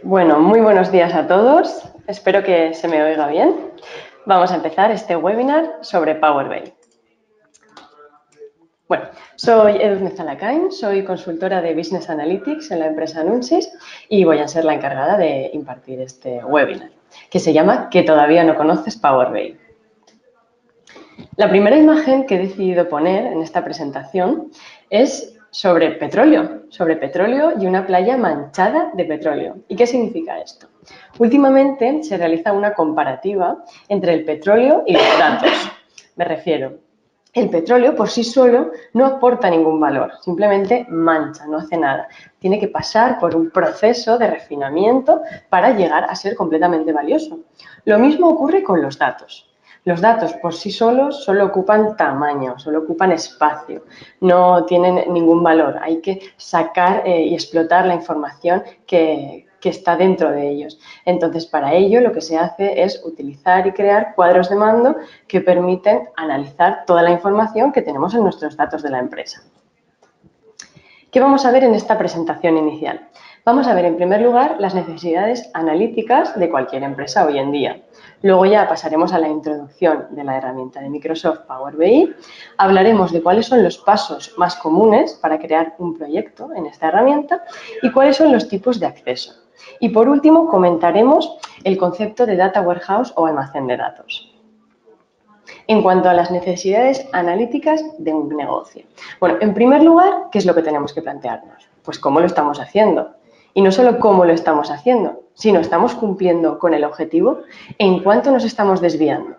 Bueno, muy buenos días a todos. Espero que se me oiga bien. Vamos a empezar este webinar sobre Power BI. Bueno, soy Edurne Zalacain, soy consultora de Business Analytics en la empresa Anuncis y voy a ser la encargada de impartir este webinar, que se llama ¿Que todavía no conoces Power BI? La primera imagen que he decidido poner en esta presentación es sobre petróleo y una playa manchada de petróleo. ¿Y qué significa esto? Últimamente se realiza una comparativa entre el petróleo y los datos. Me refiero, el petróleo por sí solo no aporta ningún valor, simplemente mancha, no hace nada. Tiene que pasar por un proceso de refinamiento para llegar a ser completamente valioso. Lo mismo ocurre con los datos. Los datos por sí solos solo ocupan tamaño, solo ocupan espacio, no tienen ningún valor. Hay que sacar y explotar la información que está dentro de ellos. Entonces, para ello lo que se hace es utilizar y crear cuadros de mando que permiten analizar toda la información que tenemos en nuestros datos de la empresa. ¿Qué vamos a ver en esta presentación inicial? Vamos a ver, en primer lugar, las necesidades analíticas de cualquier empresa hoy en día. Luego ya pasaremos a la introducción de la herramienta de Microsoft Power BI. Hablaremos de cuáles son los pasos más comunes para crear un proyecto en esta herramienta y cuáles son los tipos de acceso. Y por último, comentaremos el concepto de Data Warehouse o almacén de datos. En cuanto a las necesidades analíticas de un negocio. Bueno, en primer lugar, ¿qué es lo que tenemos que plantearnos? Pues cómo lo estamos haciendo. Y no solo cómo lo estamos haciendo, sino estamos cumpliendo con el objetivo, en cuánto nos estamos desviando.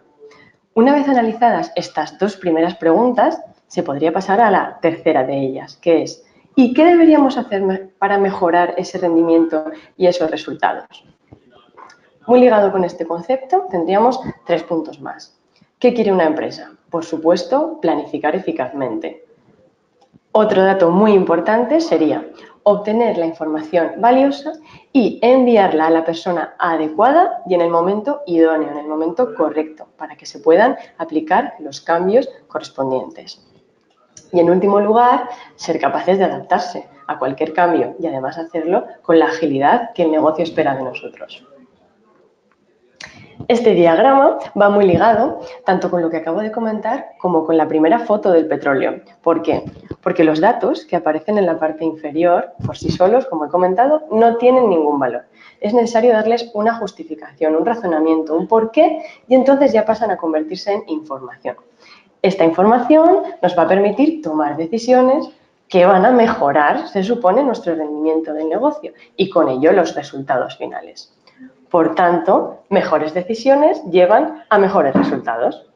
Una vez analizadas estas dos primeras preguntas, se podría pasar a la tercera de ellas, que es ¿y qué deberíamos hacer para mejorar ese rendimiento y esos resultados? Muy ligado con este concepto, tendríamos 3 puntos más. ¿Qué quiere una empresa? Por supuesto, planificar eficazmente. Otro dato muy importante sería obtener la información valiosa y enviarla a la persona adecuada y en el momento idóneo, en el momento correcto, para que se puedan aplicar los cambios correspondientes. Y en último lugar, ser capaces de adaptarse a cualquier cambio y además hacerlo con la agilidad que el negocio espera de nosotros. Este diagrama va muy ligado tanto con lo que acabo de comentar como con la primera foto del petróleo. ¿Por qué? Porque los datos que aparecen en la parte inferior, por sí solos, como he comentado, no tienen ningún valor. Es necesario darles una justificación, un razonamiento, un porqué y entonces ya pasan a convertirse en información. Esta información nos va a permitir tomar decisiones que van a mejorar, se supone, nuestro rendimiento del negocio y con ello los resultados finales. Por tanto, mejores decisiones llevan a mejores resultados.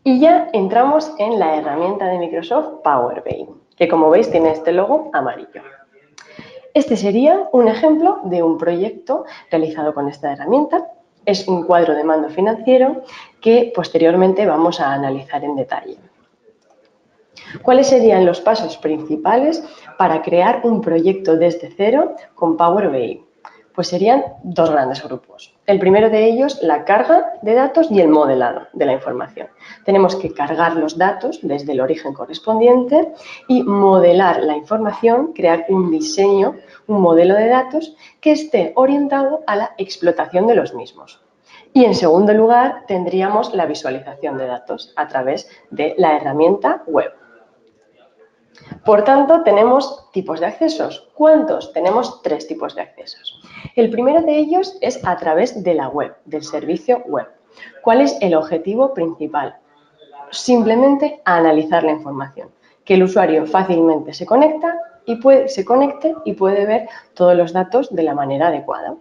Y ya entramos en la herramienta de Microsoft Power BI, que como veis tiene este logo amarillo. Este sería un ejemplo de un proyecto realizado con esta herramienta. Es un cuadro de mando financiero que posteriormente vamos a analizar en detalle. ¿Cuáles serían los pasos principales para crear un proyecto desde cero con Power BI? Pues serían dos grandes grupos. El primero de ellos, la carga de datos y el modelado de la información. Tenemos que cargar los datos desde el origen correspondiente y modelar la información, crear un diseño, un modelo de datos que esté orientado a la explotación de los mismos. Y en segundo lugar, tendríamos la visualización de datos a través de la herramienta web. Por tanto, tenemos tipos de accesos. ¿Cuántos? Tenemos 3 tipos de accesos. El primero de ellos es a través de la web, del servicio web. ¿Cuál es el objetivo principal? Simplemente analizar la información, que el usuario fácilmente se conecte y puede ver todos los datos de la manera adecuada.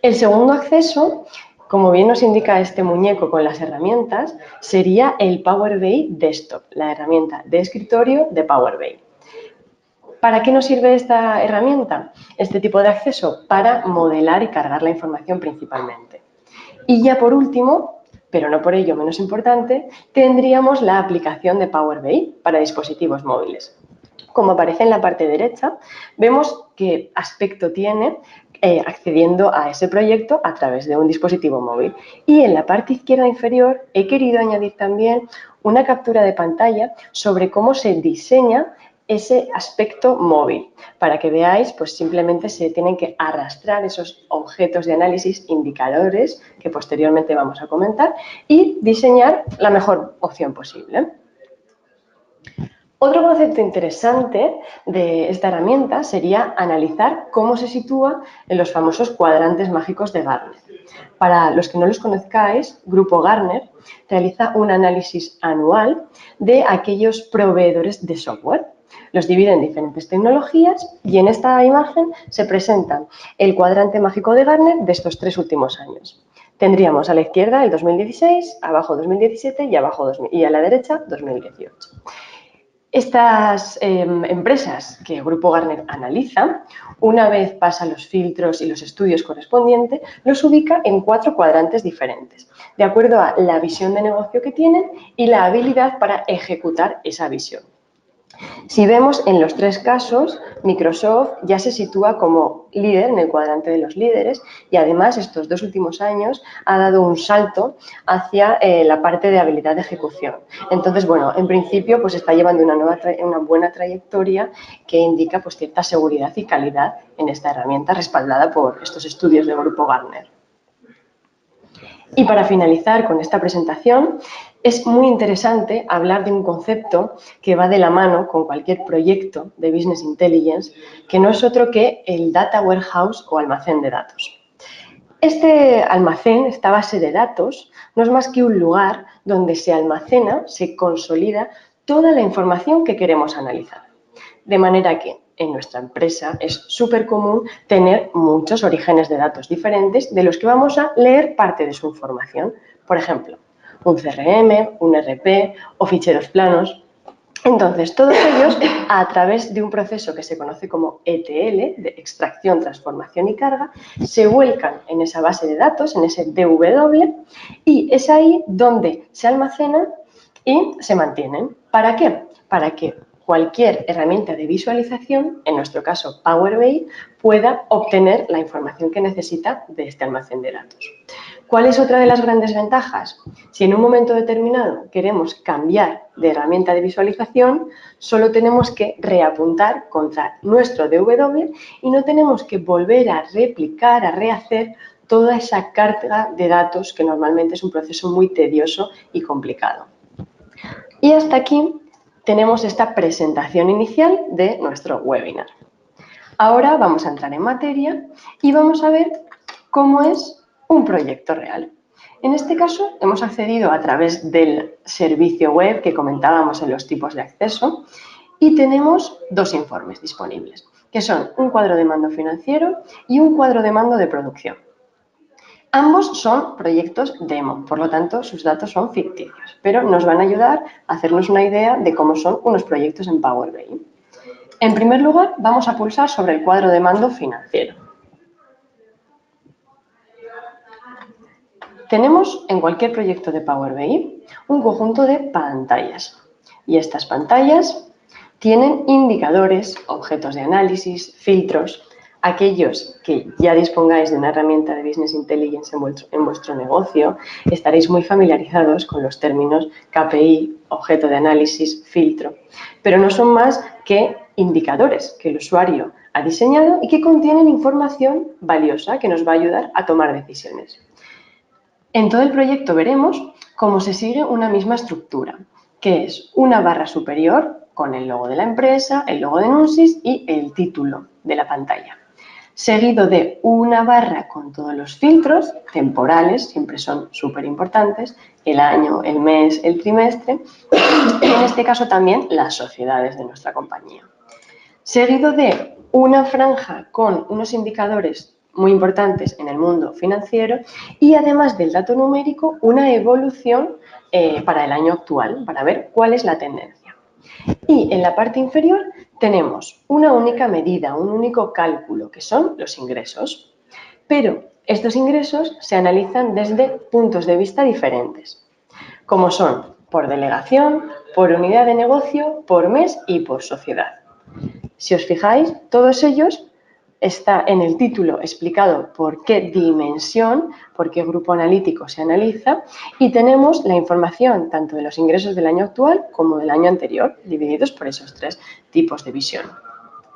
El segundo acceso, como bien nos indica este muñeco con las herramientas, sería el Power BI Desktop, la herramienta de escritorio de Power BI. ¿Para qué nos sirve esta herramienta? Este tipo de acceso para modelar y cargar la información principalmente. Y ya por último, pero no por ello menos importante, tendríamos la aplicación de Power BI para dispositivos móviles. Como aparece en la parte derecha, vemos qué aspecto tiene accediendo a ese proyecto a través de un dispositivo móvil. Y en la parte izquierda inferior he querido añadir también una captura de pantalla sobre cómo se diseña ese aspecto móvil. Para que veáis, pues simplemente se tienen que arrastrar esos objetos de análisis, indicadores, que posteriormente vamos a comentar, y diseñar la mejor opción posible. Otro concepto interesante de esta herramienta sería analizar cómo se sitúa en los famosos cuadrantes mágicos de Gartner. Para los que no los conozcáis, Grupo Gartner realiza un análisis anual de aquellos proveedores de software. Los divide en diferentes tecnologías y en esta imagen se presenta el cuadrante mágico de Gartner de estos 3 últimos años. Tendríamos a la izquierda el 2016, abajo 2017 y a la derecha 2018. Estas empresas que Grupo Gartner analiza, una vez pasa los filtros y los estudios correspondientes, los ubica en 4 cuadrantes diferentes, de acuerdo a la visión de negocio que tienen y la habilidad para ejecutar esa visión. Si vemos en los 3 casos, Microsoft ya se sitúa como líder en el cuadrante de los líderes y además estos 2 últimos años ha dado un salto hacia la parte de habilidad de ejecución. Entonces, bueno, en principio pues está llevando una buena trayectoria que indica pues cierta seguridad y calidad en esta herramienta respaldada por estos estudios del Grupo Gartner. Y para finalizar con esta presentación, es muy interesante hablar de un concepto que va de la mano con cualquier proyecto de Business Intelligence, que no es otro que el Data Warehouse o almacén de datos. Este almacén, esta base de datos, no es más que un lugar donde se almacena, se consolida toda la información que queremos analizar. De manera que en nuestra empresa es súper común tener muchos orígenes de datos diferentes de los que vamos a leer parte de su información. Por ejemplo, un CRM, un ERP o ficheros planos. Entonces, todos ellos, a través de un proceso que se conoce como ETL, de extracción, transformación y carga, se vuelcan en esa base de datos, en ese DW, y es ahí donde se almacenan y se mantienen. ¿Para qué? Para que cualquier herramienta de visualización, en nuestro caso Power BI, pueda obtener la información que necesita de este almacén de datos. ¿Cuál es otra de las grandes ventajas? Si en un momento determinado queremos cambiar de herramienta de visualización, solo tenemos que reapuntar contra nuestro DW y no tenemos que volver a replicar, a rehacer toda esa carga de datos que normalmente es un proceso muy tedioso y complicado. Y hasta aquí tenemos esta presentación inicial de nuestro webinar. Ahora vamos a entrar en materia y vamos a ver cómo es un proyecto real. En este caso hemos accedido a través del servicio web que comentábamos en los tipos de acceso y tenemos 2 informes disponibles, que son un cuadro de mando financiero y un cuadro de mando de producción. Ambos son proyectos demo, por lo tanto sus datos son ficticios, pero nos van a ayudar a hacernos una idea de cómo son unos proyectos en Power BI. En primer lugar, vamos a pulsar sobre el cuadro de mando financiero. Tenemos en cualquier proyecto de Power BI un conjunto de pantallas y estas pantallas tienen indicadores, objetos de análisis, filtros. Aquellos que ya dispongáis de una herramienta de Business Intelligence en vuestro negocio, estaréis muy familiarizados con los términos KPI, objeto de análisis, filtro, pero no son más que indicadores que el usuario ha diseñado y que contienen información valiosa que nos va a ayudar a tomar decisiones. En todo el proyecto veremos cómo se sigue una misma estructura, que es una barra superior con el logo de la empresa, el logo de Nunsis y el título de la pantalla, seguido de una barra con todos los filtros temporales, siempre son súper importantes, el año, el mes, el trimestre, y en este caso también las sociedades de nuestra compañía. Seguido de una franja con unos indicadores muy importantes en el mundo financiero y además del dato numérico, una evolución para el año actual, para ver cuál es la tendencia. Y en la parte inferior tenemos una única medida, un único cálculo, que son los ingresos. Pero estos ingresos se analizan desde puntos de vista diferentes, como son por delegación, por unidad de negocio, por mes y por sociedad. Si os fijáis, todos ellos está en el título explicado por qué dimensión, por qué grupo analítico se analiza, y tenemos la información tanto de los ingresos del año actual como del año anterior, divididos por esos 3 tipos de visión.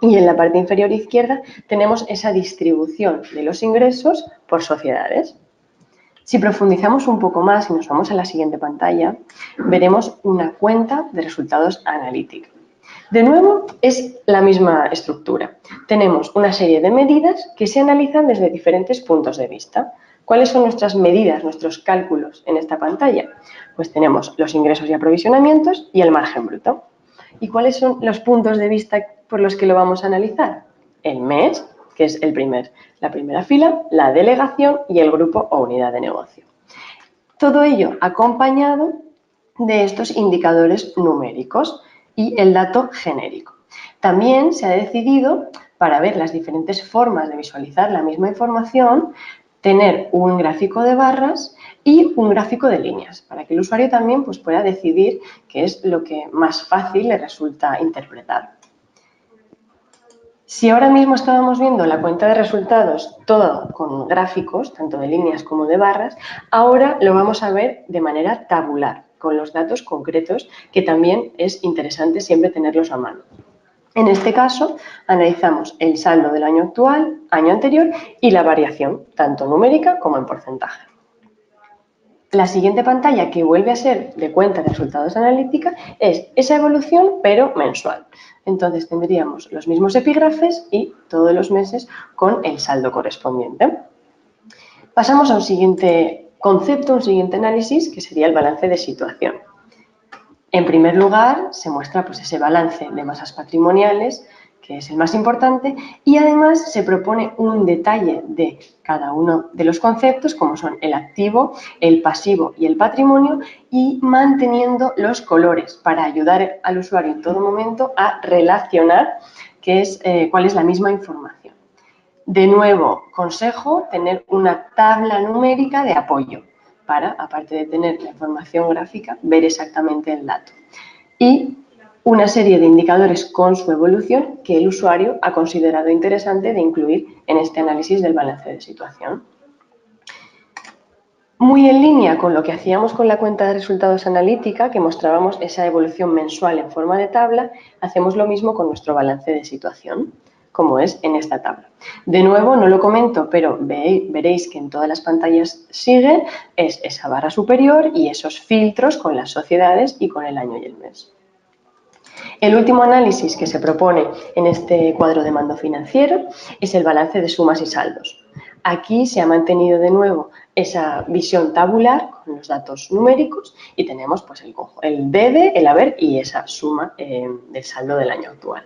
Y en la parte inferior izquierda tenemos esa distribución de los ingresos por sociedades. Si profundizamos un poco más y nos vamos a la siguiente pantalla, veremos una cuenta de resultados analítica. De nuevo, es la misma estructura. Tenemos una serie de medidas que se analizan desde diferentes puntos de vista. ¿Cuáles son nuestras medidas, nuestros cálculos en esta pantalla? Pues tenemos los ingresos y aprovisionamientos y el margen bruto. ¿Y cuáles son los puntos de vista por los que lo vamos a analizar? El mes, que es la primera fila, la delegación y el grupo o unidad de negocio. Todo ello acompañado de estos indicadores numéricos y el dato genérico. También se ha decidido, para ver las diferentes formas de visualizar la misma información, tener un gráfico de barras y un gráfico de líneas, para que el usuario también pues, pueda decidir qué es lo que más fácil le resulta interpretar. Si ahora mismo estábamos viendo la cuenta de resultados todo con gráficos, tanto de líneas como de barras, ahora lo vamos a ver de manera tabular, con los datos concretos, que también es interesante siempre tenerlos a mano. En este caso, analizamos el saldo del año actual, año anterior y la variación, tanto numérica como en porcentaje. La siguiente pantalla, que vuelve a ser de cuenta de resultados analítica, es esa evolución, pero mensual. Entonces, tendríamos los mismos epígrafes y todos los meses con el saldo correspondiente. Pasamos a un siguiente concepto, un siguiente análisis, que sería el balance de situación. En primer lugar, se muestra pues, ese balance de masas patrimoniales, que es el más importante, y además se propone un detalle de cada uno de los conceptos, como son el activo, el pasivo y el patrimonio, y manteniendo los colores para ayudar al usuario en todo momento a relacionar cuál es la misma información. De nuevo, consejo tener una tabla numérica de apoyo para, aparte de tener la información gráfica, ver exactamente el dato. Y una serie de indicadores con su evolución que el usuario ha considerado interesante de incluir en este análisis del balance de situación. Muy en línea con lo que hacíamos con la cuenta de resultados analítica, que mostrábamos esa evolución mensual en forma de tabla, hacemos lo mismo con nuestro balance de situación, como es en esta tabla. De nuevo, no lo comento, pero veréis que en todas las pantallas sigue, es esa barra superior y esos filtros con las sociedades y con el año y el mes. El último análisis que se propone en este cuadro de mando financiero es el balance de sumas y saldos. Aquí se ha mantenido de nuevo esa visión tabular con los datos numéricos y tenemos pues, el debe, el haber y esa suma del saldo del año actual.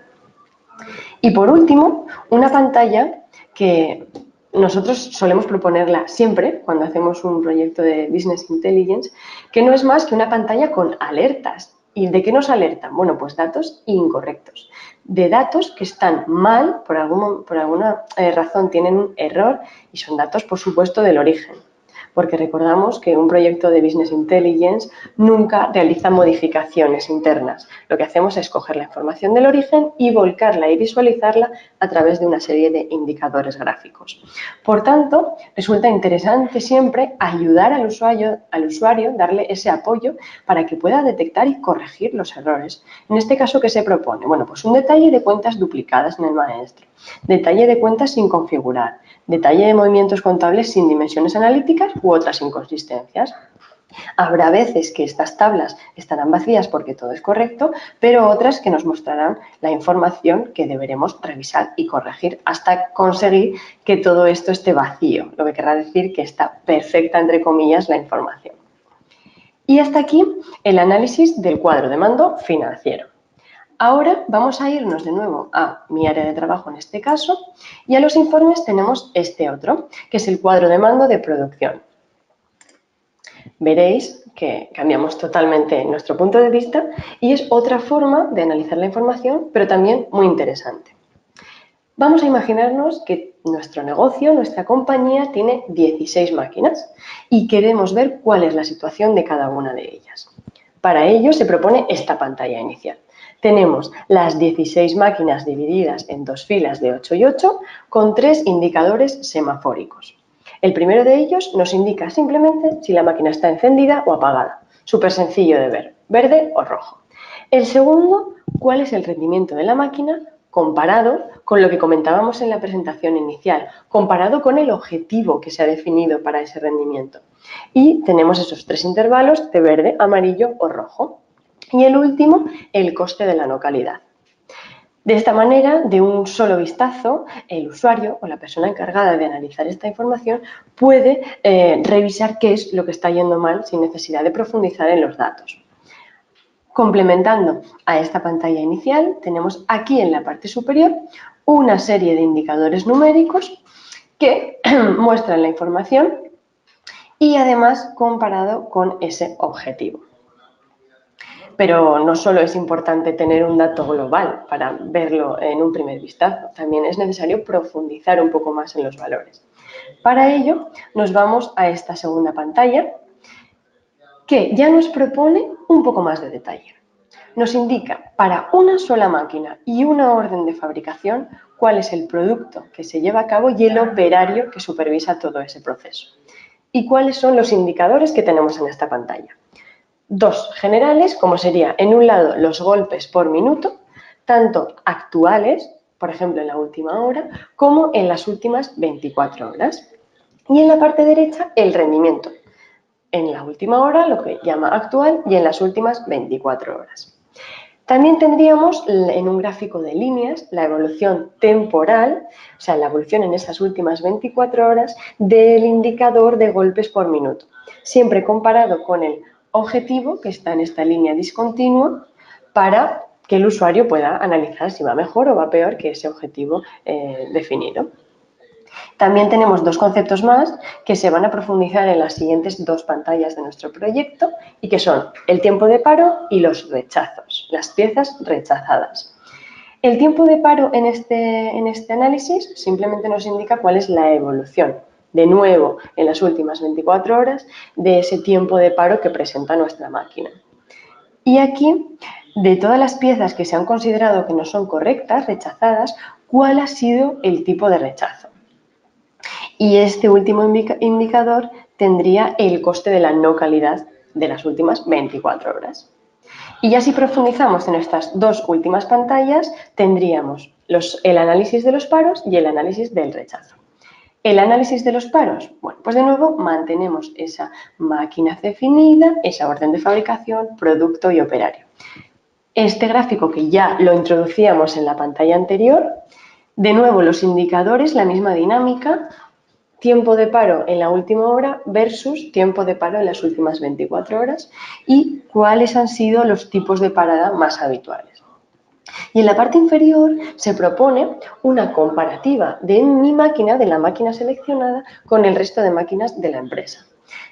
Y por último, una pantalla que nosotros solemos proponerla siempre cuando hacemos un proyecto de Business Intelligence, que no es más que una pantalla con alertas. ¿Y de qué nos alertan? Bueno, pues datos incorrectos, de datos que están mal, por alguna razón tienen un error y son datos, por supuesto, del origen. Porque recordamos que un proyecto de Business Intelligence nunca realiza modificaciones internas. Lo que hacemos es coger la información del origen y volcarla y visualizarla a través de una serie de indicadores gráficos. Por tanto, resulta interesante siempre ayudar al usuario, darle ese apoyo para que pueda detectar y corregir los errores. En este caso, ¿qué se propone? Bueno, pues un detalle de cuentas duplicadas en el maestro, detalle de cuentas sin configurar, detalle de movimientos contables sin dimensiones analíticas u otras inconsistencias. Habrá veces que estas tablas estarán vacías porque todo es correcto, pero otras que nos mostrarán la información que deberemos revisar y corregir hasta conseguir que todo esto esté vacío, lo que querrá decir que está perfecta, entre comillas, la información. Y hasta aquí el análisis del cuadro de mando financiero. Ahora vamos a irnos de nuevo a mi área de trabajo en este caso y a los informes tenemos este otro, que es el cuadro de mando de producción. Veréis que cambiamos totalmente nuestro punto de vista y es otra forma de analizar la información, pero también muy interesante. Vamos a imaginarnos que nuestro negocio, nuestra compañía, tiene 16 máquinas y queremos ver cuál es la situación de cada una de ellas. Para ello se propone esta pantalla inicial. Tenemos las 16 máquinas divididas en dos filas de 8 y 8 con 3 indicadores semafóricos. El primero de ellos nos indica simplemente si la máquina está encendida o apagada. Súper sencillo de ver, verde o rojo. El segundo, cuál es el rendimiento de la máquina comparado con lo que comentábamos en la presentación inicial, comparado con el objetivo que se ha definido para ese rendimiento. Y tenemos esos 3 intervalos de verde, amarillo o rojo. Y el último, el coste de la no calidad. De esta manera, de un solo vistazo, el usuario o la persona encargada de analizar esta información puede revisar qué es lo que está yendo mal sin necesidad de profundizar en los datos. Complementando a esta pantalla inicial, tenemos aquí en la parte superior una serie de indicadores numéricos que muestran la información y además comparado con ese objetivo. Pero no solo es importante tener un dato global para verlo en un primer vistazo, también es necesario profundizar un poco más en los valores. Para ello, nos vamos a esta segunda pantalla que ya nos propone un poco más de detalle. Nos indica para una sola máquina y una orden de fabricación cuál es el producto que se lleva a cabo y el operario que supervisa todo ese proceso. Y cuáles son los indicadores que tenemos en esta pantalla. Dos generales, como sería en un lado los golpes por minuto, tanto actuales, por ejemplo en la última hora, como en las últimas 24 horas. Y en la parte derecha el rendimiento, en la última hora, lo que llama actual, y en las últimas 24 horas. También tendríamos en un gráfico de líneas la evolución temporal, o sea, la evolución en esas últimas 24 horas del indicador de golpes por minuto, siempre comparado con el objetivo que está en esta línea discontinua para que el usuario pueda analizar si va mejor o va peor que ese objetivo definido. También tenemos dos conceptos más que se van a profundizar en las siguientes dos pantallas de nuestro proyecto y que son el tiempo de paro y los rechazos, las piezas rechazadas. El tiempo de paro en este análisis simplemente nos indica cuál es la evolución, de nuevo, en las últimas 24 horas, de ese tiempo de paro que presenta nuestra máquina. Y aquí, de todas las piezas que se han considerado que no son correctas, rechazadas, ¿cuál ha sido el tipo de rechazo? Y este último indicador tendría el coste de la no calidad de las últimas 24 horas. Y ya si profundizamos en estas dos últimas pantallas, tendríamos el análisis de los paros y el análisis del rechazo. El análisis de los paros, bueno, pues de nuevo mantenemos esa máquina definida, esa orden de fabricación, producto y operario. Este gráfico que ya lo introducíamos en la pantalla anterior, de nuevo los indicadores, la misma dinámica, tiempo de paro en la última hora versus tiempo de paro en las últimas 24 horas y cuáles han sido los tipos de parada más habituales. Y en la parte inferior se propone una comparativa de mi máquina, de la máquina seleccionada, con el resto de máquinas de la empresa.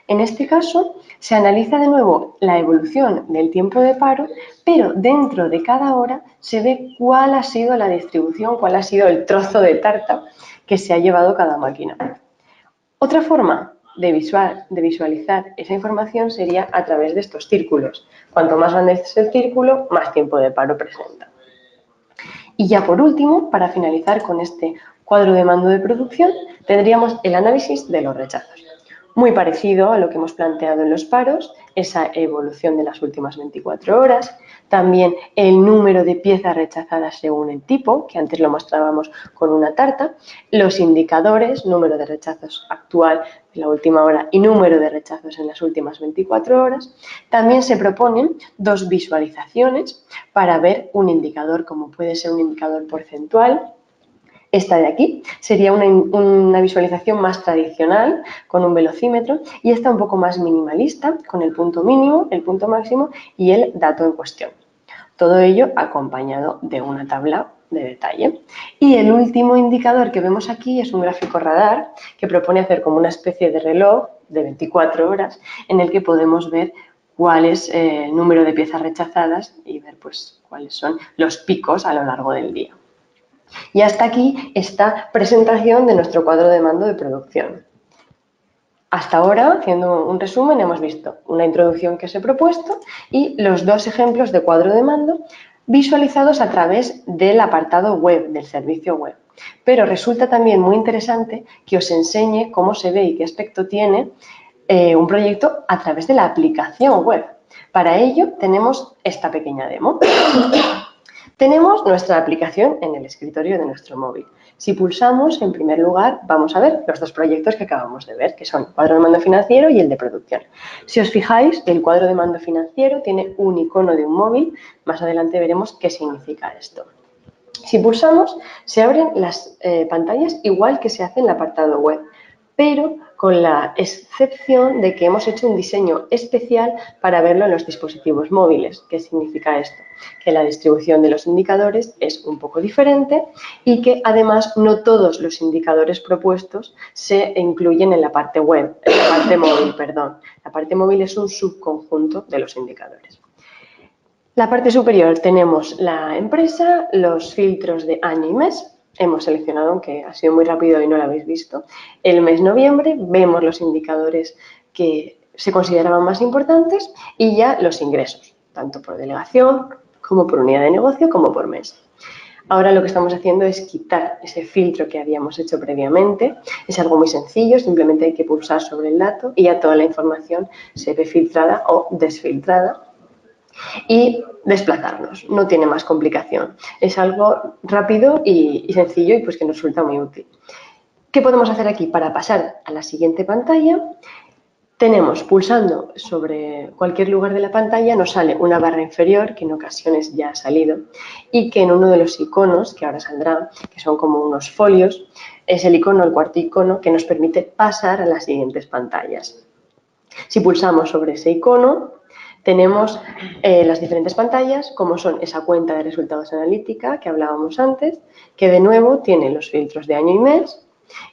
En este caso, se analiza de nuevo la evolución del tiempo de paro, pero dentro de cada hora se ve cuál ha sido la distribución, cuál ha sido el trozo de tarta que se ha llevado cada máquina. Otra forma de visualizar esa información sería a través de estos círculos. Cuanto más grande es el círculo, más tiempo de paro presenta. Y ya por último, para finalizar con este cuadro de mando de producción, tendríamos el análisis de los rechazos. Muy parecido a lo que hemos planteado en los paros, esa evolución de las últimas 24 horas, también el número de piezas rechazadas según el tipo, que antes lo mostrábamos con una tarta, los indicadores, número de rechazos actual en la última hora y número de rechazos en las últimas 24 horas. También se proponen dos visualizaciones para ver un indicador, como puede ser un indicador porcentual. Esta de aquí sería una visualización más tradicional con un velocímetro y esta un poco más minimalista con el punto mínimo, el punto máximo y el dato en cuestión. Todo ello acompañado de una tabla de detalle. Y el último indicador que vemos aquí es un gráfico radar que propone hacer como una especie de reloj de 24 horas en el que podemos ver cuál es el número de piezas rechazadas y ver pues, cuáles son los picos a lo largo del día. Y hasta aquí esta presentación de nuestro cuadro de mando de producción. Hasta ahora, haciendo un resumen, hemos visto una introducción que os he propuesto y los dos ejemplos de cuadro de mando visualizados a través del apartado web, del servicio web. Pero resulta también muy interesante que os enseñe cómo se ve y qué aspecto tiene un proyecto a través de la aplicación web. Para ello tenemos esta pequeña demo. Tenemos nuestra aplicación en el escritorio de nuestro móvil. Si pulsamos, en primer lugar, vamos a ver los dos proyectos que acabamos de ver, que son el cuadro de mando financiero y el de producción. Si os fijáis, el cuadro de mando financiero tiene un icono de un móvil. Más adelante veremos qué significa esto. Si pulsamos, se abren las pantallas igual que se hace en el apartado web, pero con la excepción de que hemos hecho un diseño especial para verlo en los dispositivos móviles. ¿Qué significa esto? Que la distribución de los indicadores es un poco diferente y que además no todos los indicadores propuestos se incluyen en la parte web, en la parte móvil, perdón. La parte móvil es un subconjunto de los indicadores. La parte superior tenemos la empresa, los filtros de año y mes. Hemos seleccionado, aunque ha sido muy rápido y no lo habéis visto, el mes noviembre. Vemos los indicadores que se consideraban más importantes y ya los ingresos, tanto por delegación como por unidad de negocio como por mes. Ahora lo que estamos haciendo es quitar ese filtro que habíamos hecho previamente. Es algo muy sencillo, simplemente hay que pulsar sobre el dato y ya toda la información se ve filtrada o desfiltrada. Y desplazarnos, no tiene más complicación. Es algo rápido y sencillo y pues que nos resulta muy útil. ¿Qué podemos hacer aquí? Para pasar a la siguiente pantalla, tenemos pulsando sobre cualquier lugar de la pantalla, nos sale una barra inferior, que en ocasiones ya ha salido, y que en uno de los iconos, que ahora saldrá, que son como unos folios, es el icono, el cuarto icono, que nos permite pasar a las siguientes pantallas. Si pulsamos sobre ese icono, tenemos las diferentes pantallas, como son esa cuenta de resultados analítica que hablábamos antes, que de nuevo tiene los filtros de año y mes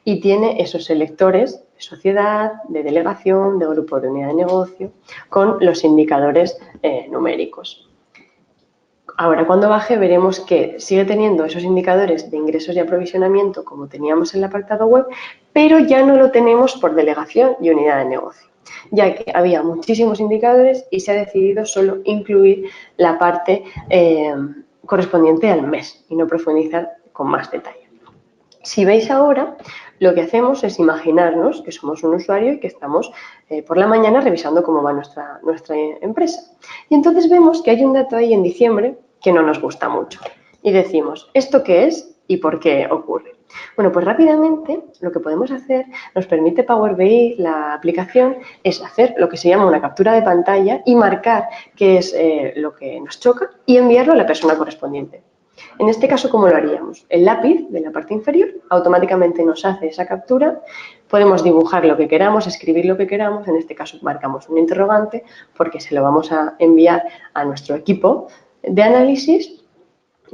y tiene esos selectores de sociedad, de delegación, de grupo de unidad de negocio, con los indicadores numéricos. Ahora, cuando baje, veremos que sigue teniendo esos indicadores de ingresos y aprovisionamiento como teníamos en el apartado web, pero ya no lo tenemos por delegación y unidad de negocio, ya que había muchísimos indicadores y se ha decidido solo incluir la parte correspondiente al mes y no profundizar con más detalle. Si veis ahora, lo que hacemos es imaginarnos que somos un usuario y que estamos por la mañana revisando cómo va nuestra empresa. Y entonces vemos que hay un dato ahí en diciembre que no nos gusta mucho. Y decimos, ¿esto qué es y por qué ocurre? Bueno, pues rápidamente lo que podemos hacer, nos permite Power BI, la aplicación, es hacer lo que se llama una captura de pantalla y marcar qué es lo que nos choca y enviarlo a la persona correspondiente. En este caso, ¿cómo lo haríamos? El lápiz de la parte inferior automáticamente nos hace esa captura. Podemos dibujar lo que queramos, escribir lo que queramos. En este caso, marcamos un interrogante porque se lo vamos a enviar a nuestro equipo de análisis.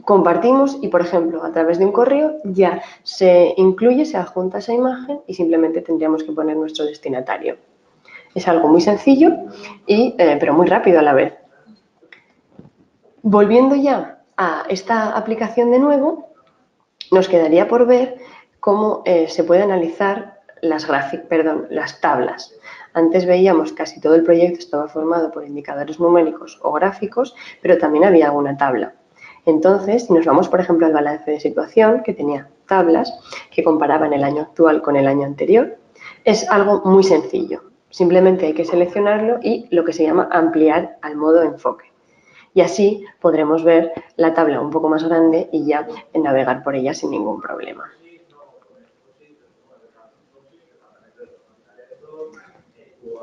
Compartimos y, por ejemplo, a través de un correo ya se incluye, se adjunta esa imagen y simplemente tendríamos que poner nuestro destinatario. Es algo muy sencillo, pero muy rápido a la vez. Volviendo ya a esta aplicación de nuevo, nos quedaría por ver cómo se puede analizar las tablas. Antes veíamos casi todo el proyecto estaba formado por indicadores numéricos o gráficos, pero también había alguna tabla. Entonces, si nos vamos, por ejemplo, al balance de situación, que tenía tablas que comparaban el año actual con el año anterior, es algo muy sencillo. Simplemente hay que seleccionarlo y lo que se llama ampliar al modo enfoque. Y así podremos ver la tabla un poco más grande y ya navegar por ella sin ningún problema.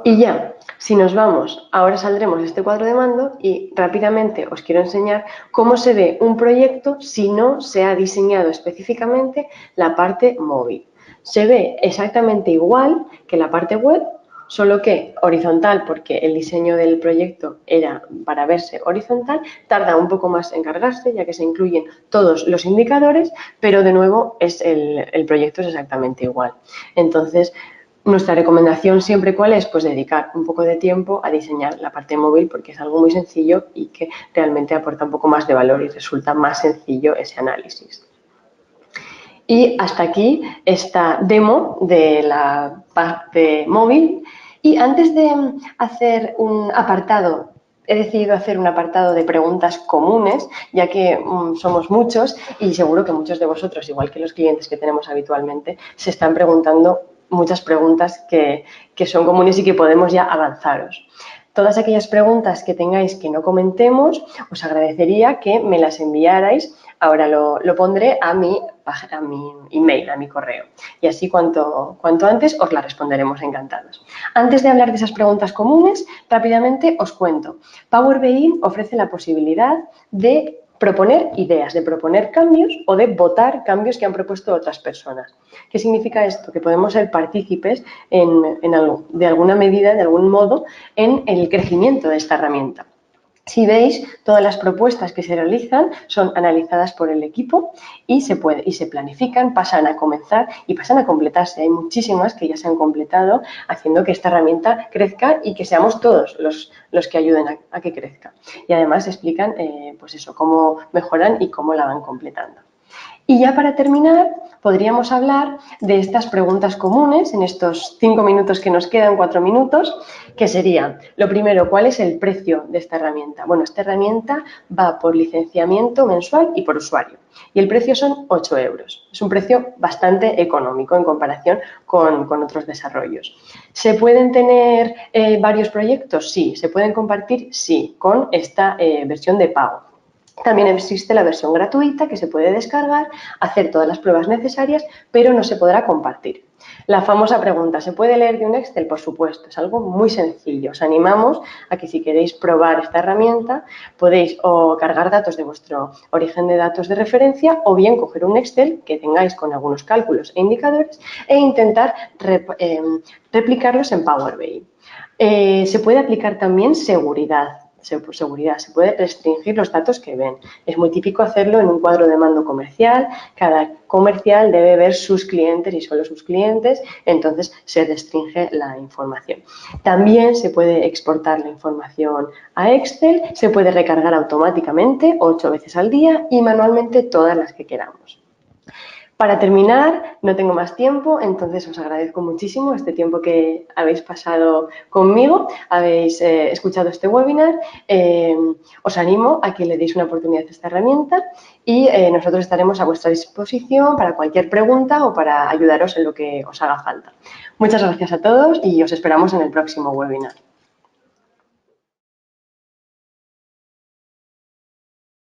Y ya, si nos vamos, ahora saldremos de este cuadro de mando y rápidamente os quiero enseñar cómo se ve un proyecto si no se ha diseñado específicamente la parte móvil. Se ve exactamente igual que la parte web, solo que horizontal, porque el diseño del proyecto era para verse horizontal, tarda un poco más en cargarse, ya que se incluyen todos los indicadores, pero de nuevo el proyecto es exactamente igual. Entonces, nuestra recomendación siempre, ¿cuál es? Pues dedicar un poco de tiempo a diseñar la parte móvil porque es algo muy sencillo y que realmente aporta un poco más de valor y resulta más sencillo ese análisis. Y hasta aquí esta demo de la parte móvil. Y antes de hacer un apartado, he decidido hacer un apartado de preguntas comunes, ya que somos muchos y seguro que muchos de vosotros, igual que los clientes que tenemos habitualmente, se están preguntando muchas preguntas que son comunes y que podemos ya avanzaros. Todas aquellas preguntas que tengáis que no comentemos, os agradecería que me las enviarais. Ahora lo pondré a mi email, a mi correo. Y así cuanto antes os la responderemos encantados. Antes de hablar de esas preguntas comunes, rápidamente os cuento. Power BI ofrece la posibilidad de proponer ideas, de proponer cambios o de votar cambios que han propuesto otras personas. ¿Qué significa esto? Que podemos ser partícipes de alguna medida, de algún modo, en el crecimiento de esta herramienta. Si veis, todas las propuestas que se realizan son analizadas por el equipo y se planifican, pasan a comenzar y pasan a completarse. Hay muchísimas que ya se han completado, haciendo que esta herramienta crezca y que seamos todos los que ayuden a que crezca. Y además explican pues eso, cómo mejoran y cómo la van completando. Y ya para terminar, podríamos hablar de estas preguntas comunes en estos 5 minutos que nos quedan, 4 minutos, que serían, lo primero, ¿cuál es el precio de esta herramienta? Bueno, esta herramienta va por licenciamiento mensual y por usuario. Y el precio son 8 euros. Es un precio bastante económico en comparación con otros desarrollos. ¿Se pueden tener varios proyectos? Sí. ¿Se pueden compartir? Sí, con esta versión de pago. También existe la versión gratuita que se puede descargar, hacer todas las pruebas necesarias, pero no se podrá compartir. La famosa pregunta, ¿se puede leer de un Excel? Por supuesto, es algo muy sencillo. Os animamos a que si queréis probar esta herramienta, podéis o cargar datos de vuestro origen de datos de referencia o bien coger un Excel que tengáis con algunos cálculos e indicadores e intentar replicarlos en Power BI. Se puede aplicar también seguridad. Se puede restringir los datos que ven. Es muy típico hacerlo en un cuadro de mando comercial. Cada comercial debe ver sus clientes y solo sus clientes, entonces se restringe la información. También se puede exportar la información a Excel, se puede recargar automáticamente 8 veces al día y manualmente todas las que queramos. Para terminar, no tengo más tiempo, entonces os agradezco muchísimo este tiempo que habéis pasado conmigo, habéis escuchado este webinar. Os animo a que le deis una oportunidad a esta herramienta y nosotros estaremos a vuestra disposición para cualquier pregunta o para ayudaros en lo que os haga falta. Muchas gracias a todos y os esperamos en el próximo webinar.